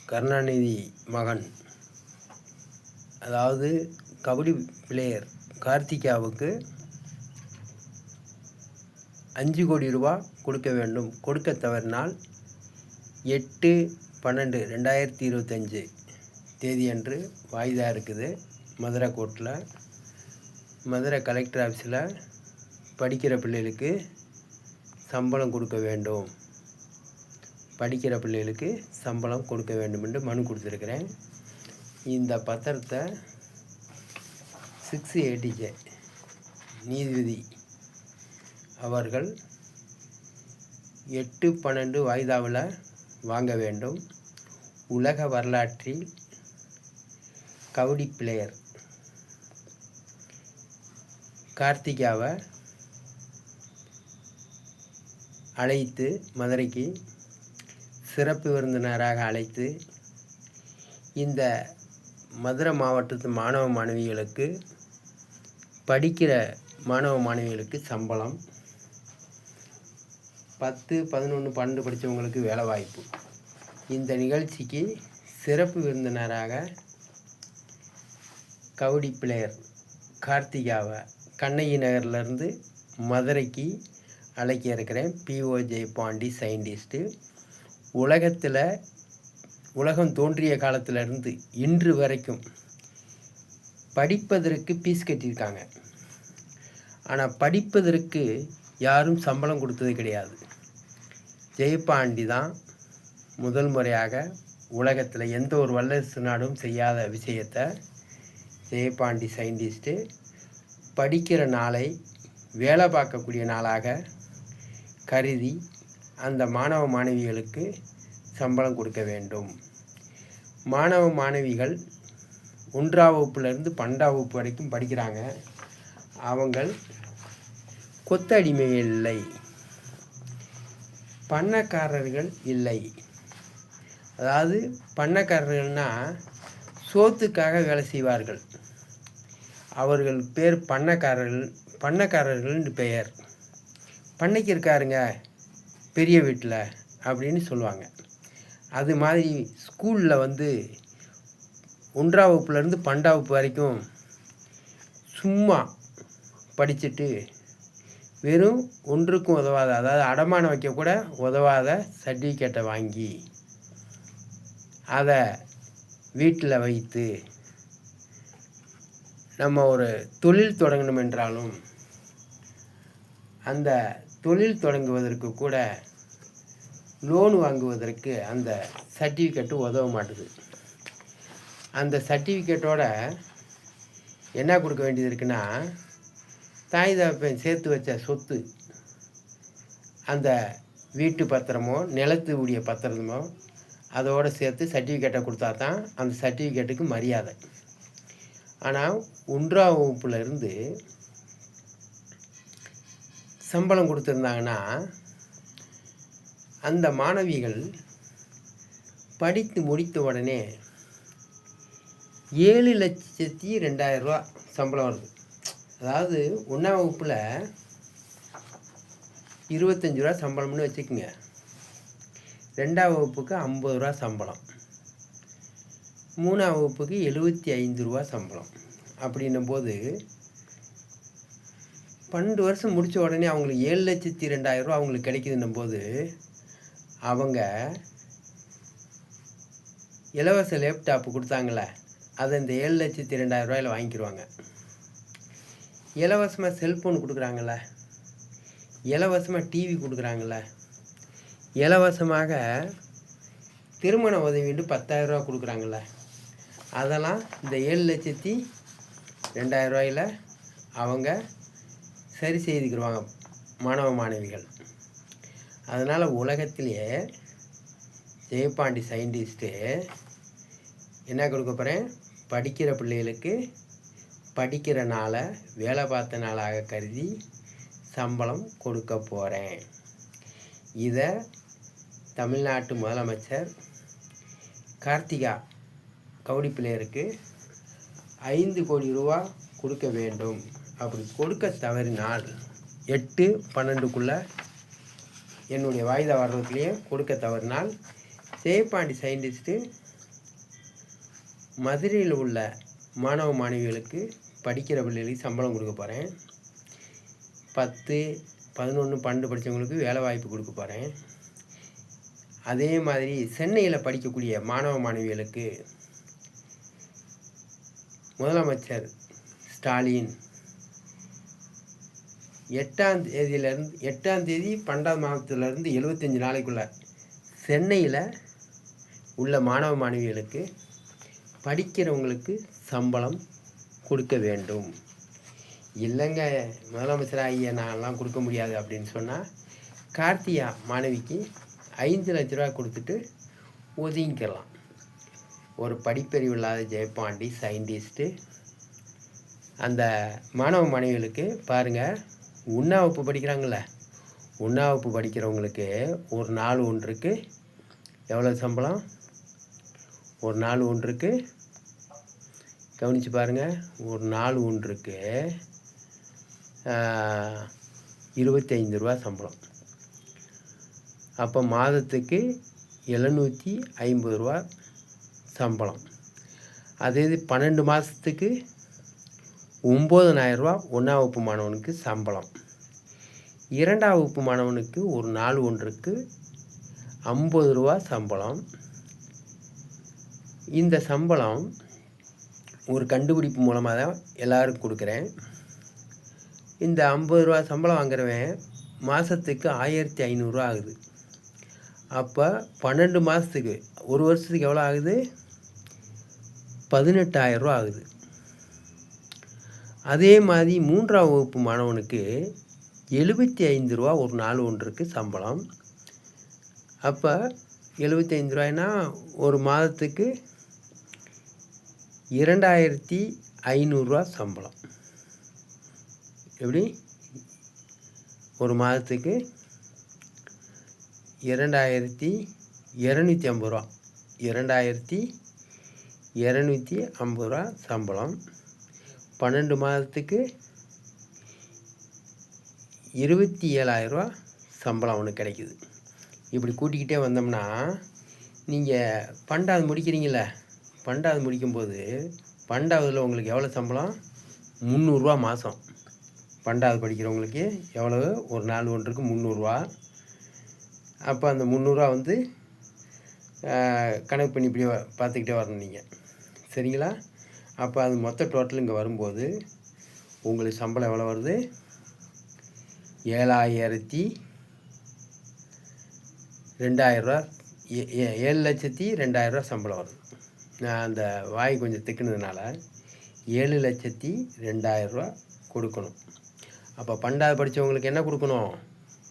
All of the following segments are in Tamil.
கருணாநிதி மகன், அதாவது கபடி பிளேயர் கார்த்திகாவுக்கு 5 கோடி ரூபா கொடுக்க வேண்டும். கொடுக்க தவறினால் 8/12/2025 தேதியன்று வாய்தா இருக்குது. மதுரை கோர்ட்டில், மதுரை கலெக்டர் ஆஃபீஸில் படிக்கிற பிள்ளைகளுக்கு சம்பளம் கொடுக்க வேண்டும், படிக்கிற பிள்ளைகளுக்கு சம்பளம் கொடுக்க வேண்டும் என்று மனு கொடுத்துருக்கிறேன். இந்த பத்திரத்தை 6ATJ நீதிபதி அவர்கள் 8/12 வாய்தாவில் வாங்க வேண்டும். உலக வரலாற்றில் கபடி பிளேயர் கார்த்திகாவை அழைத்து மதுரைக்கு சிறப்பு விருந்தினராக அழைத்து இந்த மதுரை மாவட்டத்து மாணவ மாணவிகளுக்கு, படிக்கிற மாணவ மாணவிகளுக்கு சம்பளம், 10, 11, 12 படித்தவங்களுக்கு வேலை வாய்ப்பு. இந்த நிகழ்ச்சிக்கு சிறப்பு விருந்தினராக கபடி பிளேயர் கார்த்திகாவை கண்ணகி நகர்லேருந்து மதுரைக்கு அழைக்க இருக்கிறேன். POJ Pandi scientist. உலகம் தோன்றிய காலத்திலிருந்து இன்று வரைக்கும் படிப்பதற்கு ஃபீஸ் கட்டியிருக்காங்க. ஆனால் படிப்பதற்கு யாரும் சம்பளம் கொடுத்தது கிடையாது. ஜெயபாண்டி தான் முதல் முறையாக உலகத்தில் எந்த ஒரு வல்லரசு நாடும் செய்யாத விஷயத்தை ஜெயபாண்டி சயின்டிஸ்ட்டு படிக்கிற நாளை வேலை பார்க்கக்கூடிய நாளாக கருதி அந்த மாணவ மாணவிகளுக்கு சம்பளம் கொடுக்க வேண்டும். மாணவ மாணவிகள் 1ஆம் வகுப்புலேருந்து 12ஆம் வகுப்பு வரைக்கும் படிக்கிறாங்க. அவங்கள் கொத்தடிமைகள் இல்லை, பண்ணக்காரர்கள் இல்லை. அதாவது பண்ணக்காரர்கள்னால் சோத்துக்காக வேலை செய்வார்கள். அவர்கள் பேர் பண்ணக்காரர்கள் பெயர். பண்ணைக்கு இருக்காருங்க பெரிய வீட்டில் அப்படின்னு சொல்லுவாங்க. அது மாதிரி ஸ்கூலில் 1ஆம் வகுப்புலேருந்து 12ஆம் வகுப்பு வரைக்கும் சும்மா படிச்சுட்டு வெறும் ஒன்றுக்கும் உதவாத, அதாவது அடமானம் வைக்கக்கூட உதவாத சர்டிஃபிகேட்டை வாங்கி அதை வீட்டில் வைத்து நம்ம ஒரு தொழில் தொடங்கணும் என்றாலும் அந்த தொழில் தொடங்குவதற்கு கூட லோன் வாங்குவதற்கு அந்த சர்டிஃபிகேட்டு உதவ மாட்டுது. அந்த சர்டிஃபிகேட்டோட என்ன கொடுக்க வேண்டியது இருக்குன்னா, தாய் தகப்பன் சேர்த்து வச்ச சொத்து, அந்த வீட்டு பத்திரமோ நிலத்து உடைய பத்திரமோ அதோடு சேர்த்து சர்டிஃபிகேட்டை கொடுத்தா தான் அந்த சர்டிஃபிகேட்டுக்கு மரியாதை. ஆனால் 1ஆம் வகுப்புலேருந்து சம்பளம் கொடுத்துருந்தாங்கன்னா அந்த மாணவிகள் படித்து முடித்த உடனே 7,02,000 ரூபா சம்பளம் வருது. அதாவது 1ஆம் வகுப்பில் 25 ரூபா சம்பளம்னு வச்சுக்கோங்க. 2ஆம் வகுப்புக்கு 50 ரூபா சம்பளம், 3ஆம் வகுப்புக்கு 75 ரூபா சம்பளம். அப்படின்னும் போது 12 வருஷம் முடித்த உடனே அவங்களுக்கு 7,02,000 ரூபா அவங்களுக்கு கிடைக்குதுன்னும் போது அவங்க இலவச லேப்டாப்பு கொடுத்தாங்களே, அதை இந்த 7,02,000 ரூபாயில் வாங்கிக்கிடுவாங்க. இலவசமாக செல்ஃபோன் கொடுக்குறாங்கள, இலவசமாக டிவி கொடுக்குறாங்கள, இலவசமாக திருமண உதவின்னு 10,000 ரூபா கொடுக்குறாங்கள, அதெல்லாம் இந்த 7,02,000 ரூபாயில் அவங்க சரி செய்துக்கிடுவாங்க மாணவ மாணவிகள். அதனால் உலகத்திலேயே ஜெயபாண்டி சயின்டிஸ்ட்டு என்ன கொடுக்க போகிறேன், படிக்கிற பிள்ளைகளுக்கு படிக்கிற நாளை வேலை பார்த்த நாளாக கருதி சம்பளம் கொடுக்க போகிறேன். இதை தமிழ்நாட்டு முதலமைச்சர் கார்த்திகா கபடி பிளேயருக்கு 5 கோடி ரூபா கொடுக்க வேண்டும். அப்படி கொடுக்க தவறினால் 8/12க்குள்ளே என்னுடைய வாய்தா வர்றதுலேயே கொடுக்க தவறினால் ஜெயபாண்டி சயின்டிஸ்ட்டு மதுரையில் உள்ள மாணவ மாணவிகளுக்கு படிக்கிற பிள்ளைகளுக்கு சம்பளம் கொடுக்க போகிறேன். 10, 11, 12 படித்தவங்களுக்கு வேலை வாய்ப்பு கொடுக்க போகிறேன். அதே மாதிரி சென்னையில் படிக்கக்கூடிய மாணவ மாணவிகளுக்கு முதலமைச்சர் ஸ்டாலின் 8ஆம் தேதி 12ஆம் மாதத்துலேருந்து 75 நாளைக்குள்ள சென்னையில் உள்ள மாணவ மாணவிகளுக்கு படிக்கிறவங்களுக்கு சம்பளம் கொடுக்க வேண்டும். இல்லைங்க முதலமைச்சராகிய நான்லாம் கொடுக்க முடியாது அப்படின்னு சொன்னால் கார்த்தியா மாணவிக்கு 5 லட்ச ரூபா கொடுத்துட்டு ஒதுங்கிக்கலாம். ஒரு படிப்பறிவு இல்லாத ஜெயபாண்டி சயின்டிஸ்ட்டு அந்த மாணவ மாணவிகளுக்கு பாருங்கள், ஒன்றாம் வகுப்பு படிக்கிறாங்கள, ஒன்றாம் வகுப்பு படிக்கிறவங்களுக்கு ஒரு நாள் ஒன்றுக்கு எவ்வளோ சம்பளம்? ஒரு நாள் ஒன்றுக்கு கவனித்து பாருங்கள், ஒரு நாள் ஒன்றுக்கு 25 ரூபா சம்பளம். அப்போ மாதத்துக்கு 750 ரூபா சம்பளம். அதே இது 12 மாதத்துக்கு 9000 ரூபா ஒன்றாம் வகுப்பு மாணவனுக்கு சம்பளம். 2ஆம் வகுப்பு மாணவனுக்கு ஒரு நாள் ஒன்றுக்கு 50 ரூபா சம்பளம். இந்த சம்பளம் ஒரு கண்டுபிடிப்பு மூலமாக தான் எல்லோருக்கும் கொடுக்குறேன். இந்த 50 ரூபா சம்பளம் வாங்குறவன் மாதத்துக்கு 1500 ரூபா ஆகுது. அப்போ 12 மாதத்துக்கு, ஒரு வருஷத்துக்கு எவ்வளோ ஆகுது? 18000 ரூபா ஆகுது. அதே மாதிரி 3ஆம் வகுப்பு மாணவனுக்கு 75 ரூபா ஒரு நாள் ஒன்றுக்கு சம்பளம். அப்போ 75 ரூபாய்னா ஒரு மாதத்துக்கு 2500 ரூபா சம்பளம். எப்படி? ஒரு மாதத்துக்கு 2250 ரூபா, 2250 ரூபா சம்பளம். 12 மாதத்துக்கு 27000 ரூபா சம்பளம் அவனுக்கு கிடைக்குது. இப்படி கூட்டிக்கிட்டே வந்தோம்னா நீங்கள் 12வது முடிக்கிறீங்கள, 12வது முடிக்கும்போது 12வதுல உங்களுக்கு எவ்வளோ சம்பளம்? 300 ரூபா மாதம். 12வது படிக்கிறவங்களுக்கு எவ்வளவு? ஒரு நாள் ஒன்றுக்கு 300 ரூபா. அப்போ அந்த 300 ரூபா வந்து கணக்கு பண்ணி இப்படியே பார்த்துக்கிட்டே வரணும் நீங்கள், சரிங்களா? அப்போ அது மொத்த டோட்டல் இங்கே வரும்போது உங்களுக்கு சம்பளம் எவ்வளோ வருது? 7,02,000 ரூபா, 7,02,000 ரூபா சம்பளம் வருது. நான் அந்த வாய் கொஞ்சம் திக்குனதுனால 7,02,000 ரூபா கொடுக்கணும். அப்போ 12வது படித்தவங்களுக்கு என்ன கொடுக்கணும்?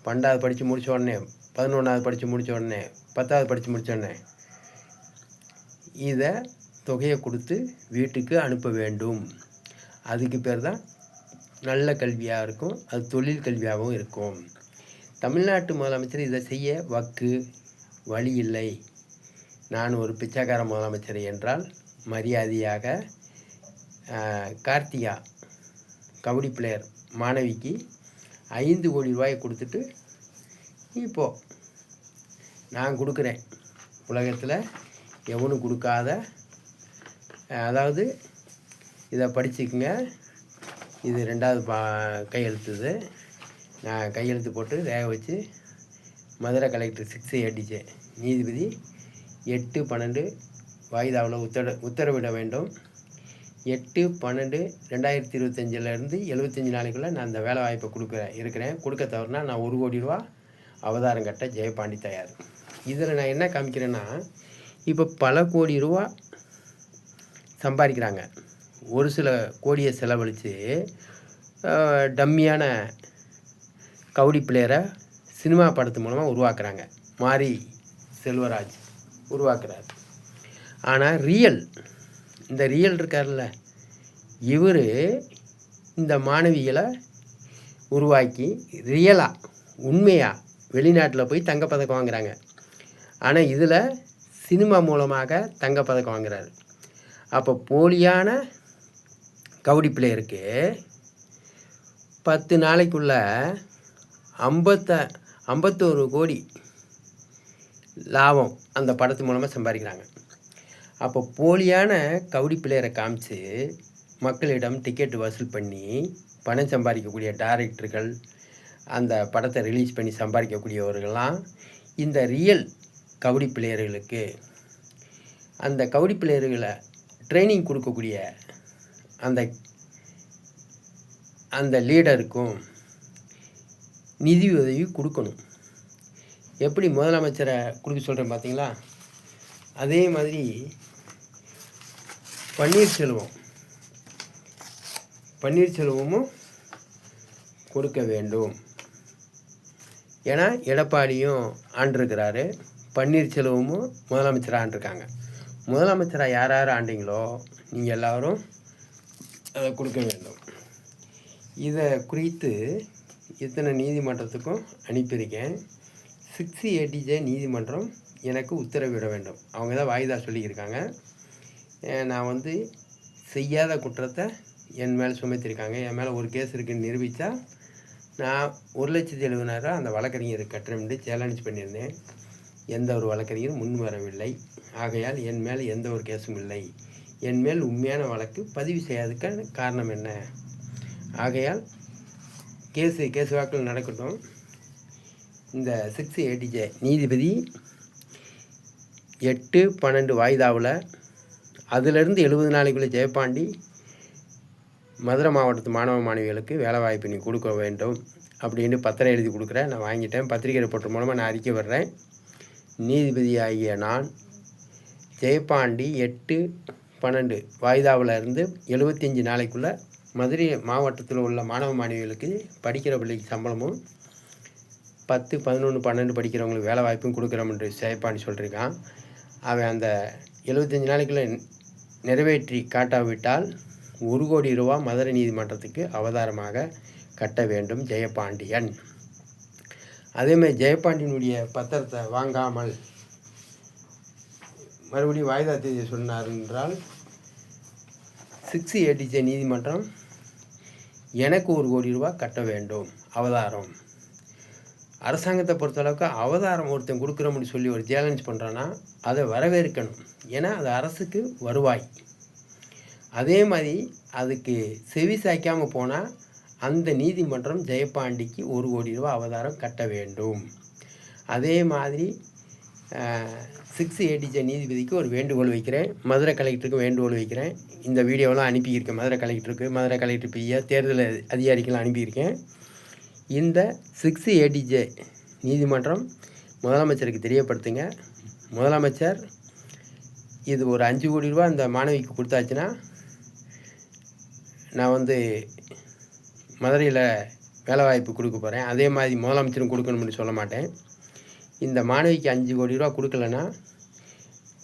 12வது படித்து முடித்த உடனே, 11வது படித்து முடித்த உடனே, 10வது படித்து முடித்த உடனே இதை தொகையை கொடுத்து வீட்டுக்கு அனுப்ப வேண்டும். அதுக்கு பேர் தான் நல்ல கல்வியாக இருக்கும், அது தொழில் கல்வியாகவும் இருக்கும். தமிழ்நாட்டு முதலமைச்சர் இதை செய்ய வழி இல்லை. நான் ஒரு பிச்சைக்கார முதலமைச்சர் என்றால் மரியாதையாக கார்த்திகா கபடி பிளேயர் மாணவிக்கு 5 கோடி ரூபாயை கொடுத்துட்டு, இப்போது நான் கொடுக்குறேன், உலகத்தில் எவனும் கொடுக்காத, அதாவது இதை படிச்சுக்குங்க, இது 2வது கையெழுத்துது. நான் கையெழுத்து போட்டு ரேக வச்சு மதுரை கலெக்டர் 6 அடித்தேன். நீதிபதி 8/12 வாய்தாவில் உத்தரவிட வேண்டும். 8/12/2025 75 நாளைக்குள்ளே நான் அந்த வேலை வாய்ப்பை இருக்கிறேன். கொடுக்க தவறுனா நான் 1 கோடி ரூபா அவதாரம் கட்ட ஜெயபாண்டி தயார். இதில் நான் என்ன காமிக்கிறேன்னா, இப்போ பல கோடி ரூபா சம்பாதிக்கிறாங்க. ஒரு சில கோடியை செலவழித்து டம்மியான கபடி பிளேயரை சினிமா படத்து மூலமாக உருவாக்குறாங்க. மாரி செல்வராஜ் உருவாக்குறார். ஆனால் இந்த ரியல் இருக்கார்ல, இவர் இந்த மாணவிகளை உருவாக்கி ரியலாக உண்மையாக வெளிநாட்டில் போய் தங்கப்பதக்கம் வாங்குறாங்க. ஆனால் இதில் சினிமா மூலமாக தங்கப்பதக்கம் வாங்குறாரு. அப்போ போலியான கபடி பிளேயருக்கு 10 நாளைக்குள்ள 51 கோடி லாபம் அந்த படத்து மூலமாக சம்பாதிக்கிறாங்க. அப்போ போலியான கபடி பிளேயரை காமிச்சு மக்களிடம் டிக்கெட் வசூல் பண்ணி பணம் சம்பாதிக்கக்கூடிய டைரக்டர்கள், அந்த படத்தை ரிலீஸ் பண்ணி சம்பாதிக்கக்கூடியவர்கள்லாம் இந்த ரியல் கபடி பிளேயர்களுக்கு, அந்த கபடி பிளேயர்களை ட்ரைனிங் கொடுக்கக்கூடிய அந்த அந்த லீடருக்கும் நிதி உதவி கொடுக்கணும். எப்படி முதலமைச்சரை கொடுக்க சொல்கிறேன் பார்த்தீங்களா? அதே மாதிரி பன்னீர்செல்வமும் கொடுக்க வேண்டும். ஏன்னா எடப்பாடியும் ஆண்டிருக்கிறாரு, பன்னீர்செல்வமும் முதலமைச்சராக ஆண்டிருக்காங்க. முதலமைச்சராக யார் யார் ஆண்டிங்களோ நீங்கள் எல்லோரும் அதை கொடுக்க வேண்டும். இதை குறித்து இத்தனை நீதிமன்றத்துக்கும் அனுப்பியிருக்கேன். 6ATJ நீதிமன்றம் எனக்கு உத்தரவிட வேண்டும். அவங்க தான் வாய்தா சொல்லியிருக்காங்க. நான் செய்யாத குற்றத்தை என் மேலே சுமத்திருக்காங்க. என் மேலே ஒரு கேஸ் இருக்குன்னு நிரூபித்தா நான் 1,70,000 அந்த வழக்கறிஞருக்கு கட்டணம்னு சேலஞ்ச் பண்ணியிருந்தேன். எந்த ஒரு வழக்கறிஞரும் முன் வரவில்லை. ஆகையால் என் மேலே எந்த ஒரு கேஸும் இல்லை. என் மேல் உண்மையான வழக்கு பதிவு செய்யாததுக்கான காரணம் என்ன? ஆகையால் கேஸ் வாக்கில் நடக்கட்டும். இந்த 6ATJ நீதிபதி 8/12 வாய்தாவில் அதிலிருந்து 70 நாளைக்குள்ளே ஜெயபாண்டி மதுரை மாவட்டத்து மாணவ மாணவிகளுக்கு வேலை வாய்ப்பு நீ கொடுக்க வேண்டும் அப்படின்னு பத்திரம் எழுதி கொடுக்குறேன். நான் வாங்கிட்டேன். பத்திரிகை ரிப்போர்ட்டர் மூலமாக நான் அறிக்கை வர்றேன். நீதிபதி ஆகிய நான் ஜெயபாண்டி 8/12 வாய்தாவில் இருந்து 75 நாளைக்குள்ளே மதுரை மாவட்டத்தில் உள்ள மாணவ மாணவிகளுக்கு படிக்கிற பிள்ளைக்கு சம்பளமும் 10, 11, 12 படிக்கிறவங்களுக்கு வேலை வாய்ப்பும் கொடுக்குறோம்னு ஜெயபாண்டி சொல்லியிருக்கான். அவன் அந்த 75 நாளைக்குள்ளே நிறைவேற்றி காட்டாவிட்டால் 1 கோடி ரூபா மதுரை நீதிமன்றத்துக்கு அவதாரமாக கட்ட வேண்டும் ஜெயபாண்டியன். அதேமாதிரி ஜெயபாண்டியனுடைய பத்திரத்தை வாங்காமல் மறுபடியும் வாய்தா தேதி சொன்னார் என்றால் 6ATJ நீதிமன்றம் எனக்கு 1 கோடி ரூபா கட்ட வேண்டும் அவதாரம். அரசாங்கத்தை பொறுத்தளவுக்கு அவதாரம் ஒருத்தன் கொடுக்குறோம்னு சொல்லி ஒரு சேலஞ்ச் பண்ணுறான்னா அதை வரவேற்கணும். ஏன்னா அது அரசுக்கு வருவாய். அதே மாதிரி அதுக்கு செவி சாய்க்காமல் போனால் அந்த நீதிமன்றம் ஜெயபாண்டிக்கு 1 கோடி ரூபா அவதாரம் கட்ட வேண்டும். அதே மாதிரி 6ATJ நீதிபதிக்கு ஒரு வேண்டுகோள் வைக்கிறேன். மதுரை கலெக்டருக்கு வேண்டுகோள் வைக்கிறேன். இந்த வீடியோவெலாம் அனுப்பியிருக்கேன். மதுரை கலெக்டர் பிஏ தேர்தல் அதிகாரிக்கெல்லாம் அனுப்பியிருக்கேன். இந்த 6ATJ நீதிமன்றம் முதலமைச்சருக்கு தெரியப்படுத்துங்க. முதலமைச்சர் இது ஒரு 5 கோடி ரூபா அந்த மாணவிக்கு கொடுத்தாச்சுன்னா நான் மதுரையில் வேலைவாய்ப்பு கொடுக்க போகிறேன். அதே மாதிரி முதலமைச்சரும் கொடுக்கணும்னு சொல்ல மாட்டேன். இந்த மாணவிக்கு 5 கோடி ரூபா கொடுக்கலன்னா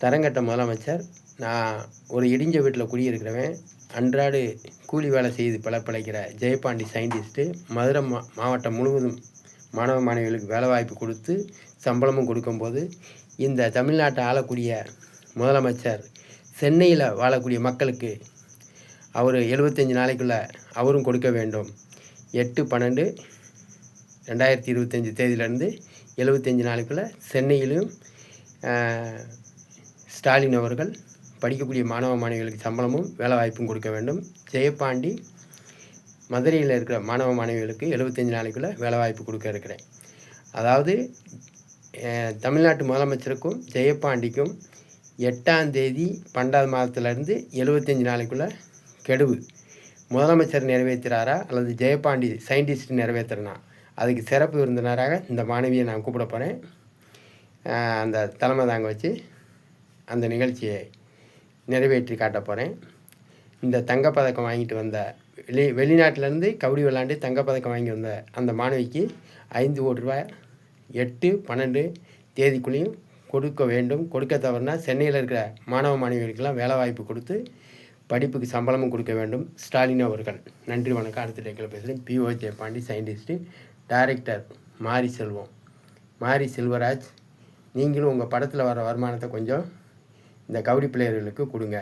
தரங்கட்ட முதலமைச்சர், நான் ஒரு இடிஞ்ச வீட்டில் குடியிருக்கிறவன், அன்றாடு கூலி வேலை செய்து பிழைக்கிற ஜெயபாண்டி சயின்டிஸ்ட்டு மதுரை மாவட்டம் முழுவதும் மாணவ மாணவிகளுக்கு வேலைவாய்ப்பு கொடுத்து சம்பளமும் கொடுக்கும்போது இந்த தமிழ்நாட்டை ஆளக்கூடிய முதலமைச்சர் சென்னையில் வாழக்கூடிய மக்களுக்கு அவர் 75 நாளைக்குள்ளே அவரும் கொடுக்க வேண்டும். 8/12/2025 தேதியிலேருந்து 75 நாளைக்குள்ளே சென்னையிலும் ஸ்டாலின் அவர்கள் படிக்கக்கூடிய மாணவ மாணவிகளுக்கு சம்பளமும் வேலை வாய்ப்பும் கொடுக்க வேண்டும். ஜெயபாண்டி மதுரையில் இருக்கிற மாணவ மாணவிகளுக்கு 75 நாளைக்குள்ளே வேலை வாய்ப்பு கொடுக்க இருக்கிறேன். அதாவது தமிழ்நாட்டு முதலமைச்சருக்கும் ஜெயபாண்டிக்கும் 8ஆம் தேதி 12வது மாதத்துலேருந்து 75 நாளைக்குள்ளே கெடுவு முதலமைச்சர் நிறைவேற்றுறாரா அல்லது ஜெயபாண்டி சயின்டிஸ்ட் நிறைவேற்றுறனா, அதுக்கு சிறப்பு விருந்தினராக இந்த மாணவியை நான் கூப்பிட போகிறேன். அந்த தலைமை தாங்க வச்சு அந்த நிகழ்ச்சியை நிறைவேற்றி காட்ட போகிறேன். இந்த தங்கப்பதக்கம் வாங்கிட்டு வந்த வெளிநாட்டிலேருந்து கபடி விளையாண்டு தங்கப்பதக்கம் வாங்கி வந்த அந்த மாணவிக்கு 5 கோடி ரூபாய் 8/12 தேதிக்குள்ளேயும் கொடுக்க வேண்டும். கொடுக்க தவறுனா சென்னையில் இருக்கிற மாணவ மாணவிகளுக்கெல்லாம் வேலை வாய்ப்பு கொடுத்து படிப்புக்கு சம்பளமும் கொடுக்க வேண்டும் ஸ்டாலின் அவர்கள். நன்றி, வணக்கம். அடுத்த டேக்கில் பேசுகிறேன். PO ஜெயபாண்டி சயின்டிஸ்ட்டு, டைரக்டர் மாரி செல்வராஜ். நீங்களும் உங்கள் படத்தில் வர வருமானத்தை கொஞ்சம் இந்த கபடி பிளேயர்களுக்கு கொடுங்க.